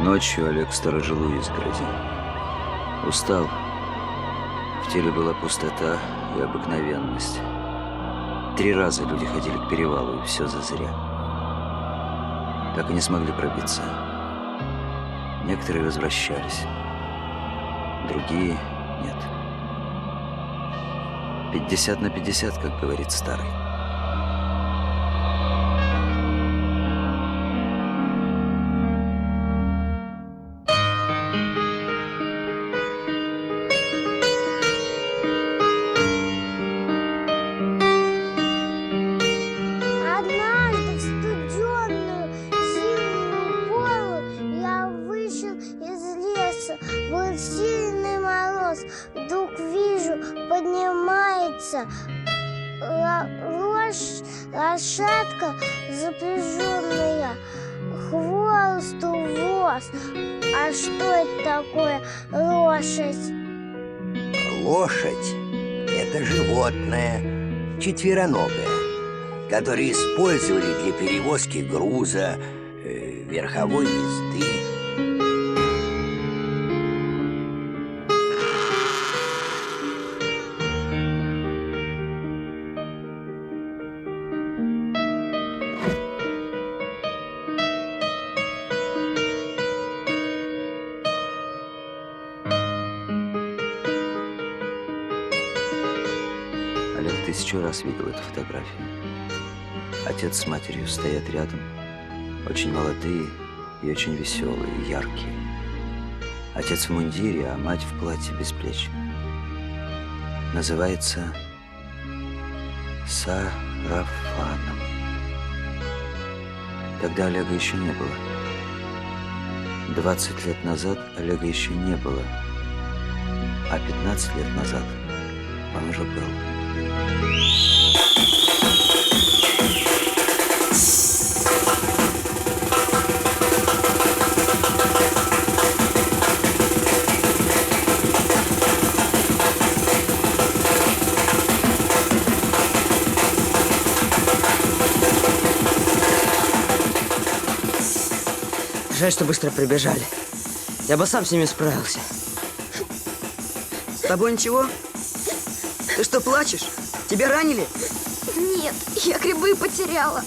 Ночью Олег сторожил у изгороди. Устал. В теле была пустота и обыкновенность. 3 раза люди ходили к перевалу, и все зазря. Так и не смогли пробиться. Некоторые возвращались, другие нет. 50/50, как говорит старый. Был сильный мороз, вдруг вижу, поднимается лошадка запряженная, хворосту воз. А что это такое лошадь? Лошадь – это животное четвероногое, которое использовали для перевозки груза, верховой езды. Олег 1000 раз видел эту фотографию. Отец с матерью стоят рядом, очень молодые и очень веселые, и яркие. Отец в мундире, а мать в платье без плеч. Называется сарафаном. Тогда Олега еще не было. 20 лет назад Олега еще не было, а 15 лет назад он уже был. Жаль, что быстро прибежали. Я бы сам с ними справился. С тобой ничего? Ты что, плачешь? Тебя ранили? Нет, я грибы потеряла.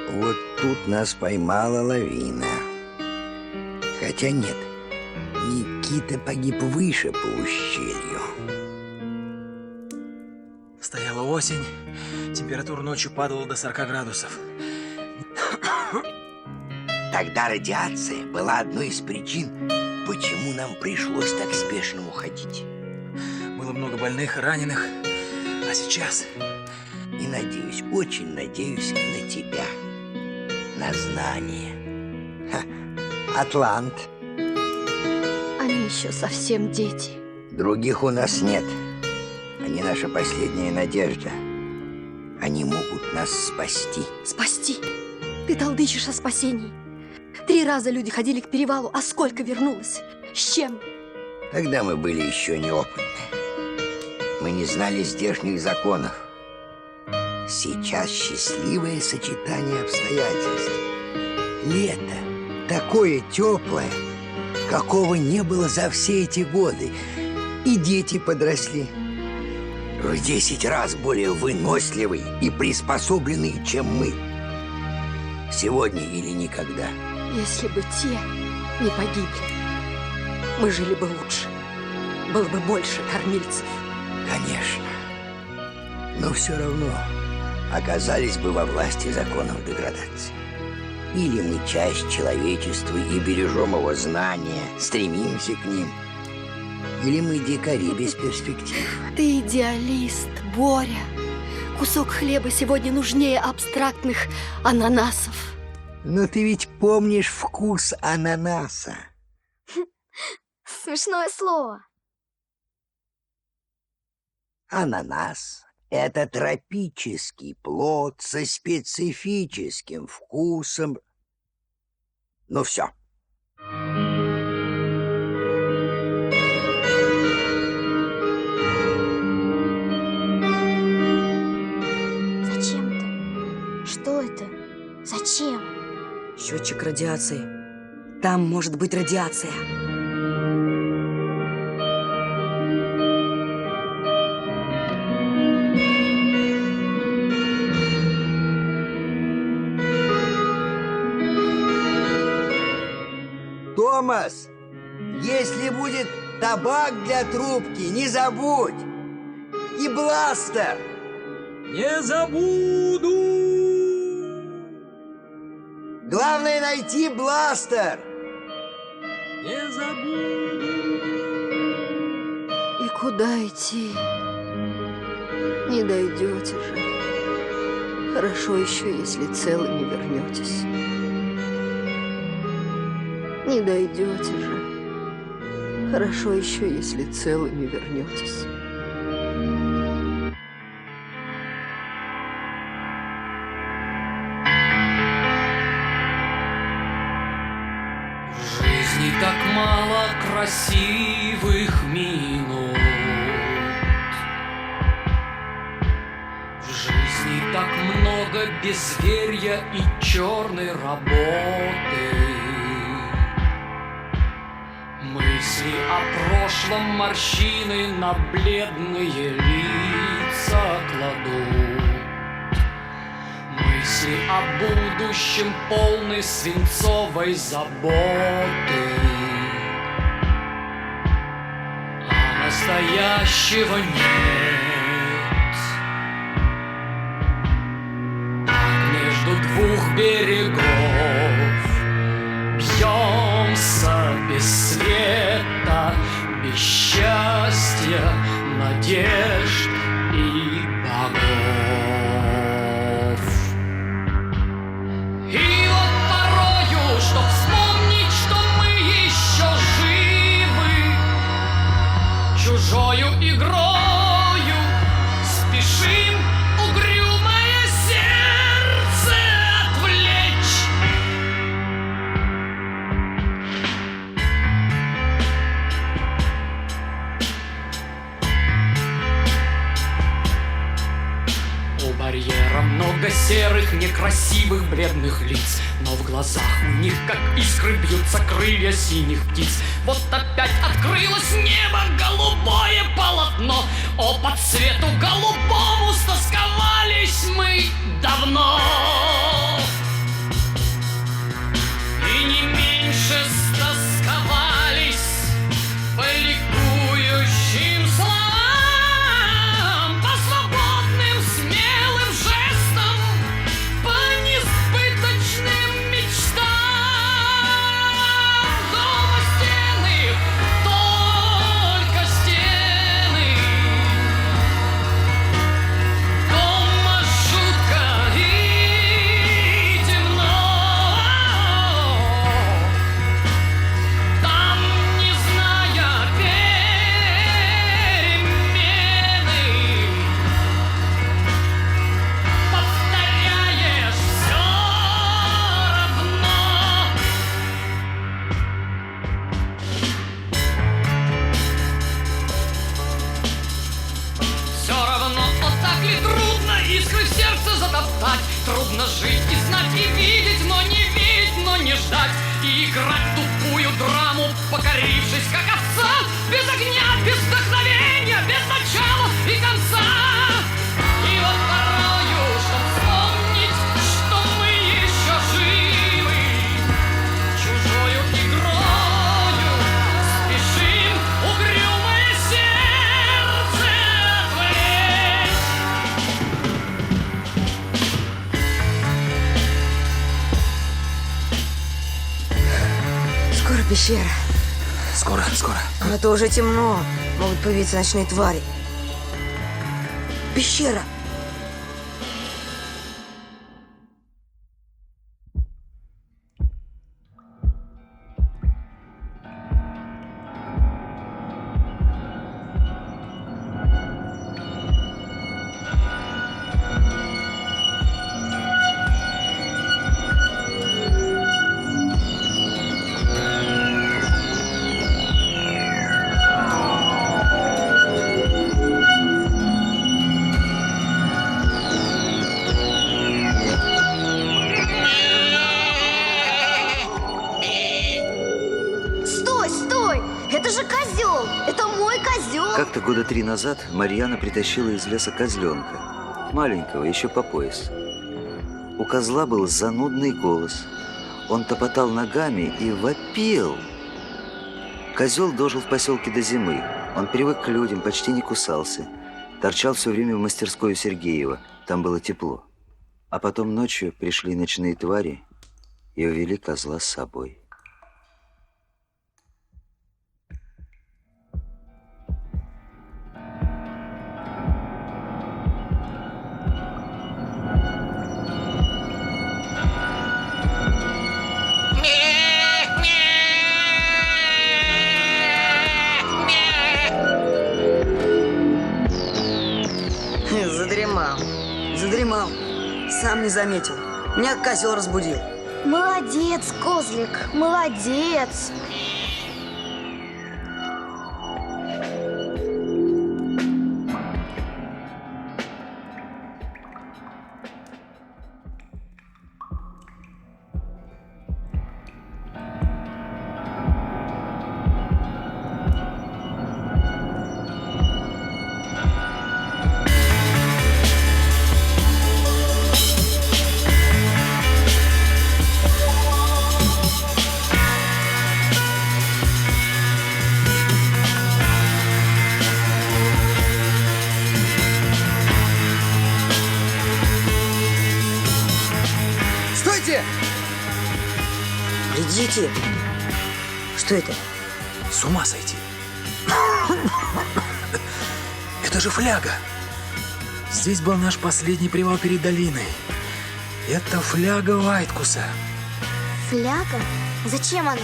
Вот тут нас поймала лавина. Хотя нет, Никита погиб выше по ущелью. Стояла осень, температура ночью падала до 40 градусов. Тогда радиация была одной из причин, почему нам пришлось так спешно уходить. Было много больных и раненых, а сейчас... И надеюсь, очень надеюсь на тебя, на знание. Атлант. Они еще совсем дети. Других у нас нет. Они наша последняя надежда. Они могут нас спасти. Спасти? Ты толдычишь о спасении. 3 раза люди ходили к перевалу, а сколько вернулось? С чем? Тогда мы были еще неопытны. Мы не знали здешних законов. Сейчас счастливое сочетание обстоятельств. Лето такое теплое, какого не было за все эти годы. И дети подросли. В 10 раз более выносливые и приспособленные, чем мы. Сегодня или никогда. Если бы те не погибли, мы жили бы лучше. Было бы больше кормильцев. Конечно. Но все равно оказались бы во власти законов деградации. Или мы часть человечества и бережем его знания, стремимся к ним. Или мы дикари без перспектив. Ты идеалист, Боря. Кусок хлеба сегодня нужнее абстрактных ананасов. Но ты ведь помнишь вкус ананаса. Смешное слово. Ананас – это тропический плод со специфическим вкусом. Ну все. к радиации. Там может быть радиация. Томас, если будет табак для трубки, не забудь. И бластер. Не забуду! Главное найти бластер. Не забуду! И куда идти? Не дойдете же. Хорошо еще, если целыми вернетесь. Не дойдете же. Хорошо еще, если целыми вернетесь. В жизни так мало красивых минут. В жизни так много безверия и черной работы. Мысли о прошлом морщины на бледные лица кладут. Мысли о будущем полны свинцовой заботы. А настоящего нет. Так между двух берегов бьемся без света, без счастья, надежд и богов. И вот порою, чтоб вспомнить, что мы еще живы, чужою игрою спешим угрюмое сердце отвлечь. У барьера много серых, некрасивых, бледных лиц, но в глазах у них, как искры, бьются крылья синих птиц. Вот опять открылось небо, голубое полотно. О, по цвету голубому стосковались мы давно. И не меньше стосковались по ликующим словам, по свободным смелым жестам, по несбыточным мечтам. Дома стены, только стены. Дома жутко и темно. Там, не зная перемены, повторяешь все равно. Все равно, вот так ли трудно искры в сердце затоптать? Трудно жить и знать, и видеть, но не верить, но не ждать. И играть тупую драму, покорившись, как овца, без огня, без вдохновения, без начала и конца. И вот порою, чтоб вспомнить, что мы еще живы, чужою игрою спешим угрюмое сердце отвлечь. Скоро пещера. Скоро, скоро. А то уже темно. Могут появиться ночные твари. Пещера. это же козел! Это мой козел! Как-то года 3 назад Марьяна притащила из леса козленка. Маленького, еще по пояс. У козла был занудный голос. Он топотал ногами и вопил. Козел дожил в поселке до зимы. Он привык к людям, почти не кусался. Торчал все время в мастерской у Сергеева. Там было тепло. А потом ночью пришли ночные твари и увели козла с собой. Задремал. Сам не заметил. Меня козел разбудил. Молодец, козлик, молодец! Стойте! Глядите! Что это? С ума сойти. Это же фляга. Здесь был наш последний привал перед долиной. Это фляга Вайткуса. Фляга? Зачем она?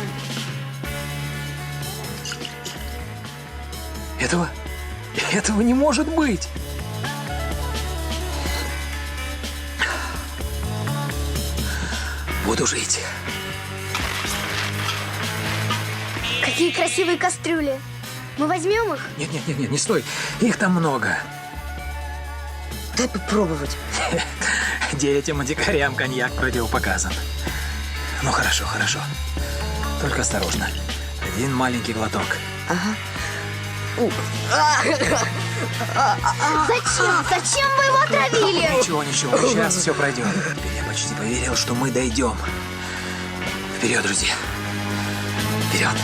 Этого не может быть. Буду жить. Какие красивые кастрюли! Мы возьмем их? Нет, не стой. Их там много. Дай попробовать. 9 дикарям коньяк противопоказан. Ну хорошо. Только осторожно. 1 маленький глоток. Ага. Зачем вы его отравили? Ничего, сейчас все пройдет. Я почти поверил, что мы дойдем. Вперед, друзья. Вперед.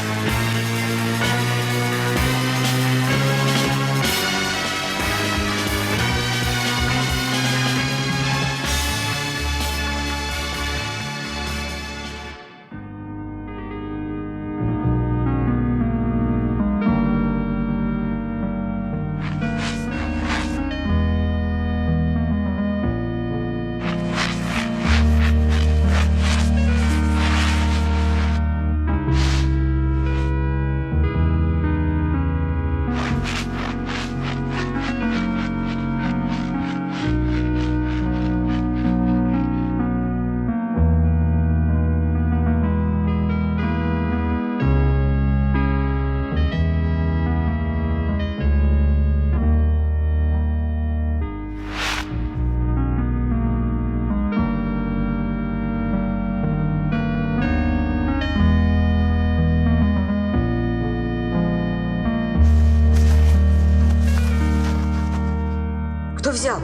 Кто взял?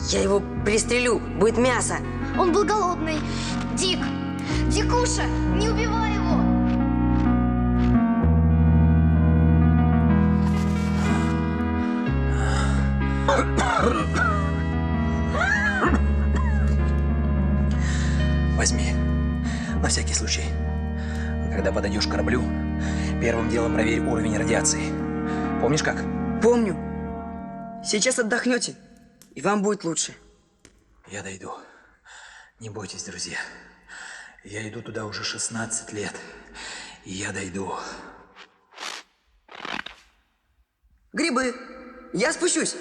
Я его пристрелю, будет мясо. Он был голодный. Дик! Дикуша! Не убивай его! Возьми. На всякий случай. Когда подойдешь к кораблю, первым делом проверь уровень радиации. Помнишь как? Помню. Сейчас отдохнете, и вам будет лучше. Я дойду. Не бойтесь, друзья. Я иду туда уже 16 лет. И я дойду. Грибы. Я спущусь.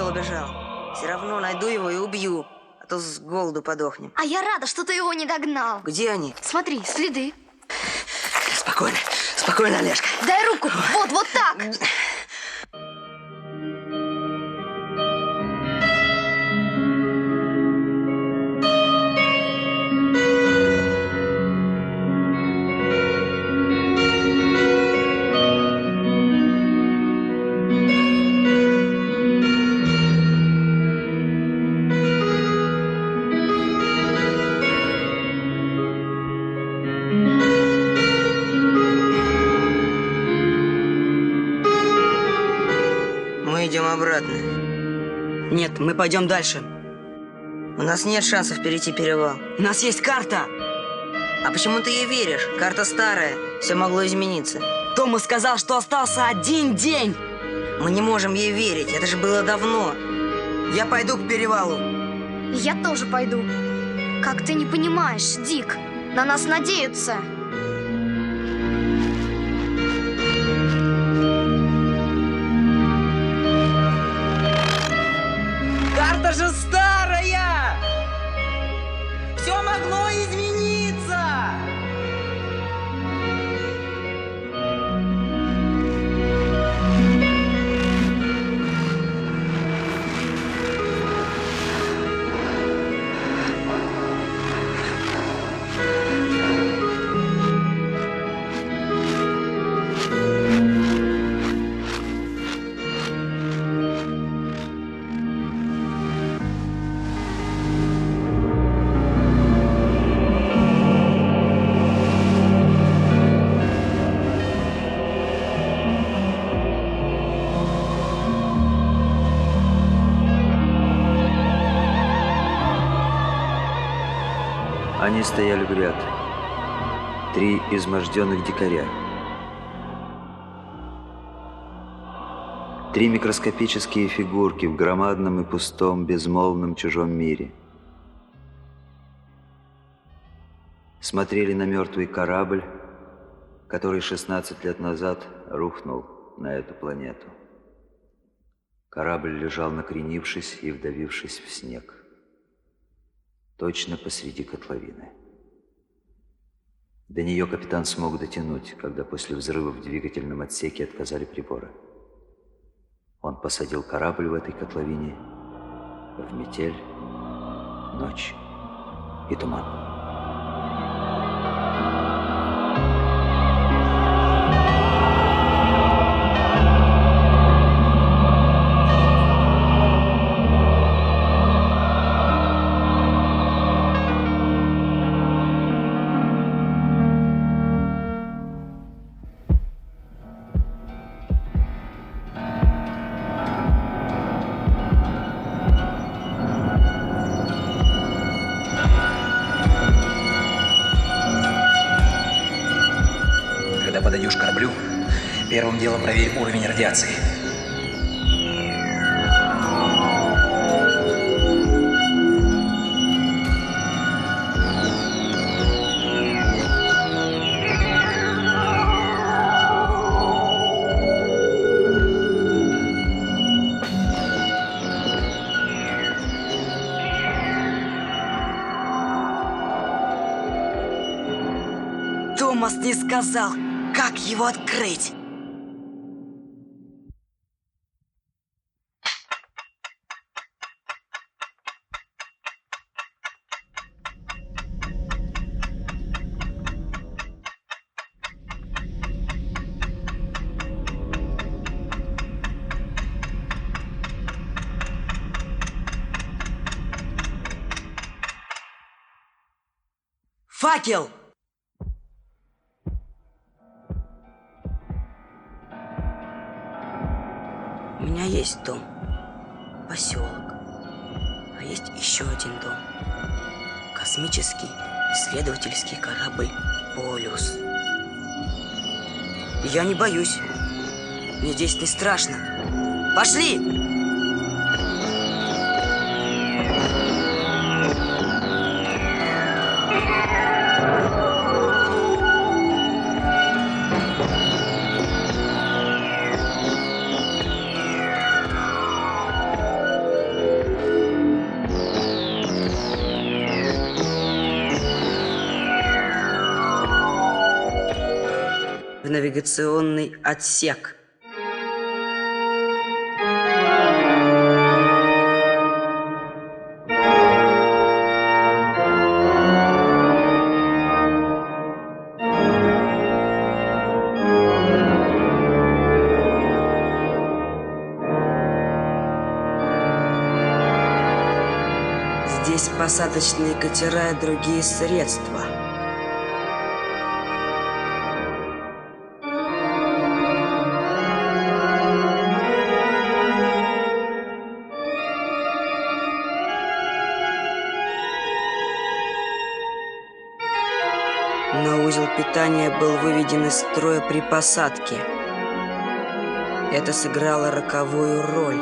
убежал. Все равно найду его и убью, а то с голоду подохнем. А я рада, что ты его не догнал. Где они? Смотри, следы. Спокойно, спокойно, Олежка. Дай руку. Вот так. Мы идем обратно. Нет, мы пойдем дальше. У нас нет шансов перейти перевал. У нас есть карта. А почему ты ей веришь? Карта старая. Все могло измениться. Тома сказал, что остался 1 день. Мы не можем ей верить. Это же было давно. Я пойду к перевалу. Я тоже пойду. Как ты не понимаешь, Дик? На нас надеются. Карта же старая! Все могло измениться! Они стояли в ряд. 3 изможденных дикаря. 3 микроскопические фигурки в громадном и пустом, безмолвном чужом мире. Смотрели на мертвый корабль, который 16 лет назад рухнул на эту планету. Корабль лежал накренившись и вдавившись в снег. Точно посреди котловины. До нее капитан смог дотянуть, когда после взрыва в двигательном отсеке отказали приборы. Он посадил корабль в этой котловине в метель, ночь и туман. Когда подойдешь к кораблю, первым делом проверь уровень радиации. Томас не сказал, как его открыть. Факел! У меня есть дом, поселок, а есть еще один дом. Космический исследовательский корабль «Полюс». Я не боюсь. Мне здесь не страшно. Пошли! в навигационный отсек. Здесь посадочные катера и другие средства. Но узел питания был выведен из строя при посадке. Это сыграло роковую роль.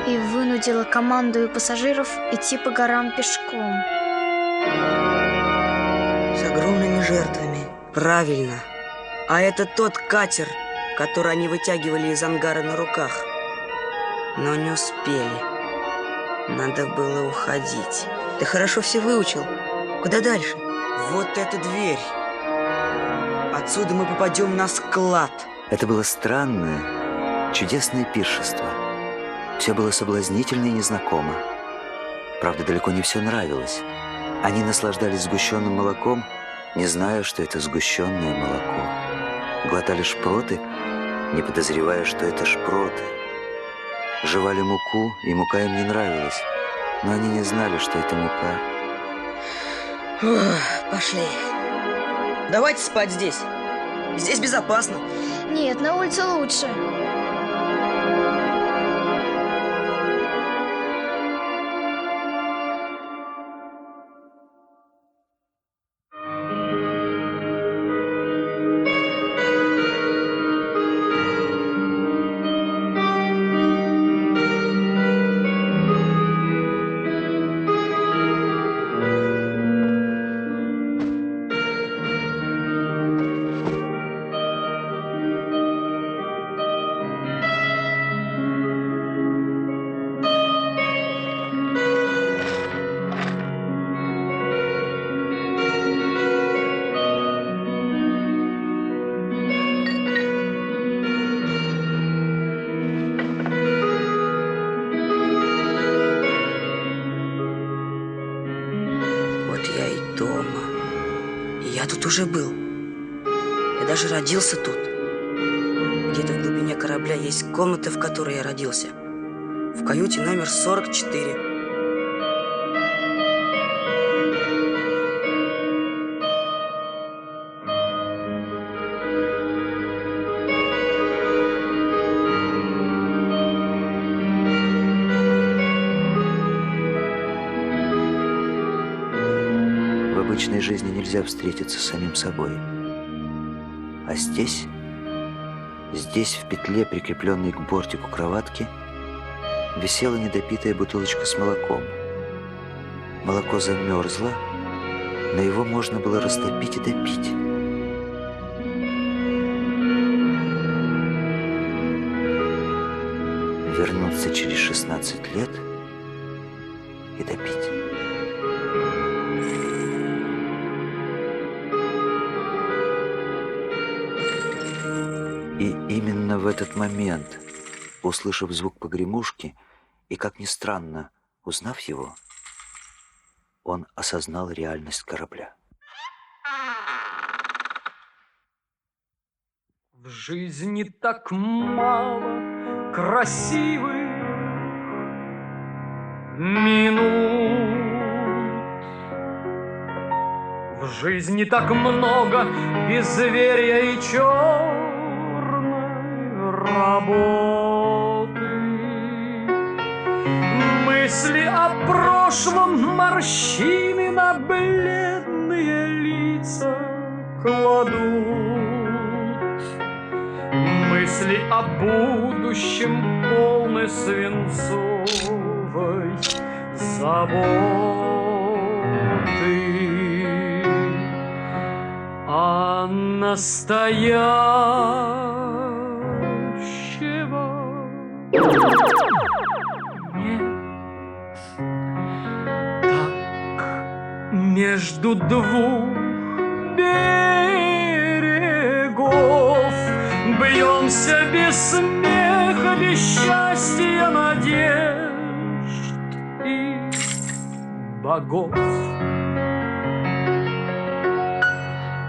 И вынудила команду и пассажиров идти по горам пешком. С огромными жертвами. Правильно. А это тот катер, который они вытягивали из ангара на руках. Но не успели. Надо было уходить. Ты хорошо все выучил. Куда дальше? Вот эта дверь. Отсюда мы попадем на склад. Это было странное, чудесное пиршество. Все было соблазнительно и незнакомо. Правда, далеко не все нравилось. Они наслаждались сгущенным молоком, не зная, что это сгущенное молоко. Глотали шпроты, не подозревая, что это шпроты. Жевали муку, и мука им не нравилась. Но они не знали, что это мука. Пошли. Давайте спать здесь. Здесь безопасно. Нет, на улице лучше. Я тут уже был. Я даже родился тут. Где-то в глубине корабля есть комната, в которой я родился. В каюте номер 44. В обычной жизни нельзя встретиться с самим собой. А здесь, в петле, прикрепленной к бортику кроватки, висела недопитая бутылочка с молоком. Молоко замерзло, но его можно было растопить и допить. Вернуться через 16 лет и допить. И именно в этот момент, услышав звук погремушки и, как ни странно, узнав его, он осознал реальность корабля. В жизни так мало красивых минут. В жизни так много безверия и черной работы. Мысли о прошлом морщины на бледные лица кладут. Мысли о будущем полны свинцовой заботы. А настоящего нет. Так между двух берегов. Бьемся без смеха, без счастья, надежд и богов.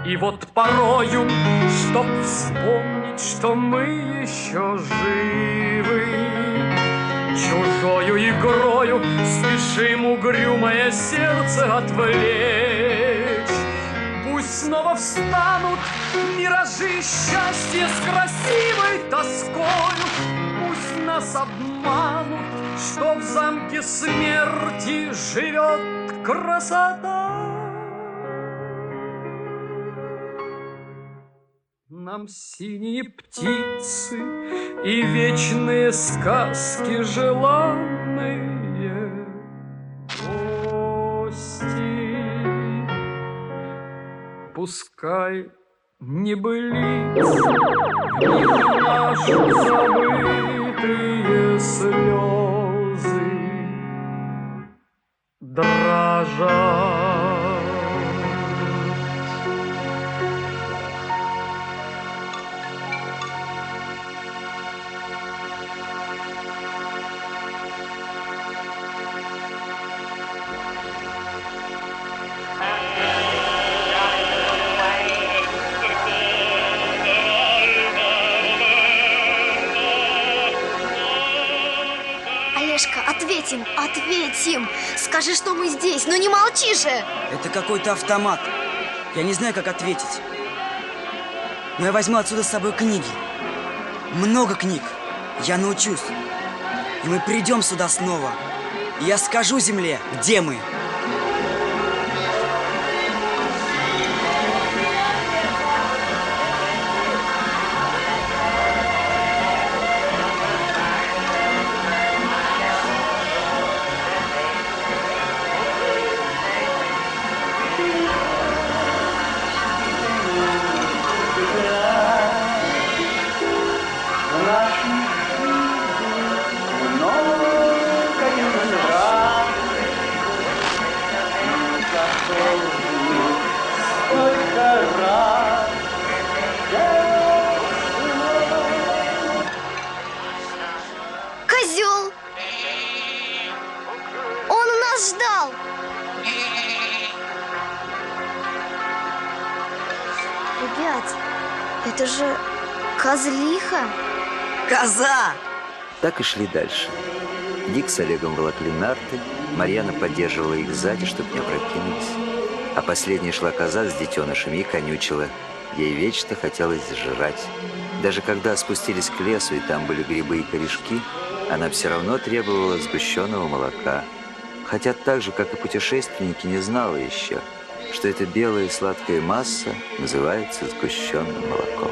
И вот порою, чтоб вспомнить, что мы еще живы, чужою игрою спешим угрюмое сердце отвлечь. Пусть снова встанут миражи счастья с красивой тоскою, пусть нас обманут, что в замке смерти живет красота. Нам синие птицы и вечные сказки желанные гости. Пускай небылиц в них наши забытые слезы дрожат. Олежка, ответим, ответим. Скажи, что мы здесь, но не молчи же. Это какой-то автомат. Я не знаю, как ответить. Но я возьму отсюда с собой книги. Много книг. Я научусь. И мы придем сюда снова. И я скажу земле, где мы. Козел! Он нас ждал! Ребят, это же козлиха! Коза! Так и шли дальше. Дик с Олегом волокли нарты, Марьяна поддерживала их сзади, чтобы не опрокинулись. А последней шла коза с детенышами и конючила. Ей вечно хотелось жрать. Даже когда спустились к лесу, и там были грибы и корешки, она все равно требовала сгущенного молока. Хотя так же, как и путешественники, не знала еще, что эта белая и сладкая масса называется сгущенным молоком.